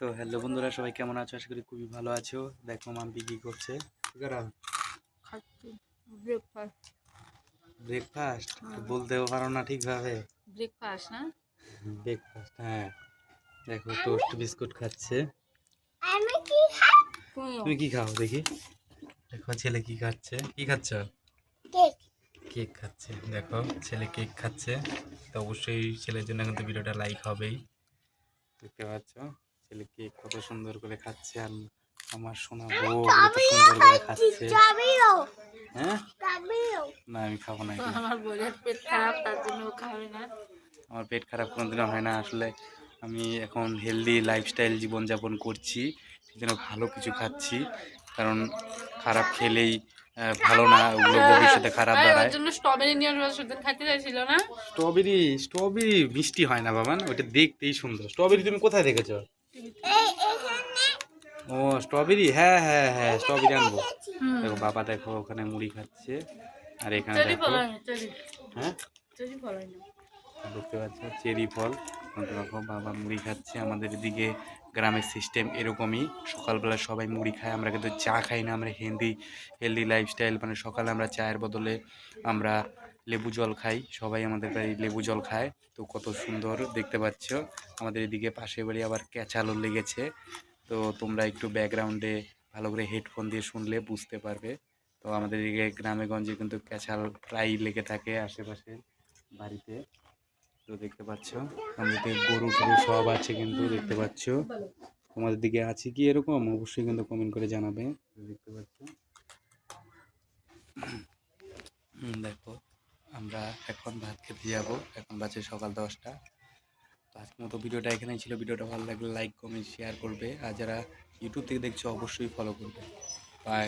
তো হ্যালো বন্ধুরা, সবাই কেমন আছো? আশা করি খুবই ভালো আছো। দেখো মাম্পি কি করছে। খাচ্ছি ব্রেকফাস্ট। ব্রেকফাস্ট বলতেও পারো না ঠিকভাবে। ব্রেকফাস্ট না? ব্রেকফাস্ট, হ্যাঁ। দেখো টোস্ট বিস্কুট খাচ্ছে। আমি কি খাই? তুমি কি খাও দেখি? দেখো ছেলে কি খাচ্ছে। কি খাচ্ছ? কেক। কেক খাচ্ছে। দেখো ছেলে কেক খাচ্ছে। তো অবশ্যই ছেলের জন্য কিন্তু ভিডিওটা লাইক হবেই। দেখতে পাচ্ছ ছেলে কেক কত সুন্দর করে খাচ্ছে, আর আমার সোনা বউ কত সুন্দর করে খাচ্ছে। হ্যাঁ, না আমি খাবো না এটা। আমার বোনের পেট খারাপ, তার জন্য ও খাবে না। আমার পেট খারাপ কোনোদিনও হয় না আসলে। আমি এখন হেলদি লাইফস্টাইল জীবনযাপন করছি, সেজন্য ভালো কিছু খাচ্ছি। কারণ খারাপ খেলেই ভালো না, ওগুলো ভবিষ্যতে খারাপ ওর দাঁড়ায়। জন্য স্ট্রবেরি নিয়ে আসবো, সেদিন খাইতে চাইছিল না। স্ট্রবেরি স্ট্রবেরি মিষ্টি হয় না বাবান, ওইটা দেখতেই সুন্দর। স্ট্রবেরি তুমি কোথায় দেখেছো? ও স্ট্রবেরি, হ্যাঁ হ্যাঁ হ্যাঁ, স্ট্রবেরি আনবো। দেখো বাবা, দেখো ওখানে মুড়ি খাচ্ছে, আর এখানে চেরি দেখো। ফল হয় না, চেরি। হ্যাঁ, চেরি ফল হয় না। দেখতে পাচ্ছ চেরি ফল। দেখো বাবা মুড়ি খাচ্ছে। আমাদের এদিকে গ্রামের সিস্টেম এরকমই, সকালবেলা সবাই মুড়ি খায়। আমরা কিন্তু চা খাই না, আমরা হেলদি লাইফস্টাইল, মানে সকালে আমরা চায়ের বদলে আমরা লেবু জল খাই। সবাই আমাদের বাড়ি লেবু জল খায়। তো কত সুন্দর দেখতে পাচ্ছ। আমাদের এদিকে পাশের বাড়ি আবার ক্যাচালও লেগেছে। তো তোমরা একটু ব্যাকগ্রাউন্ডে ভালো করে হেডফোন দিয়ে শুনলে বুঝতে পারবে। তো আমাদের এদিকে গ্রামে গঞ্জে কিন্তু ক্যাচাল প্রায়ই লেগে থাকে আশেপাশে বাড়িতে। তো দেখতে পাচ্ছ আমাদের গরু টরু সব আছে কিন্তু, দেখতে পাচ্ছ। তোমাদের দিকে আছে কি এরকম? অবশ্যই কিন্তু কমেন্ট করে জানাবে। দেখতে পাচ্ছ। দেখো আমরা এখন ভাত খেতে যাব। এখন বাজে সকাল 10টা। তো আজকের মতো ভিডিওটা এখানেই ছিল। ভিডিওটা ভালো লাগলে লাইক কমেন্ট শেয়ার করবে, আর যারা ইউটিউব থেকে দেখছো অবশ্যই ফলো করবে। বাই।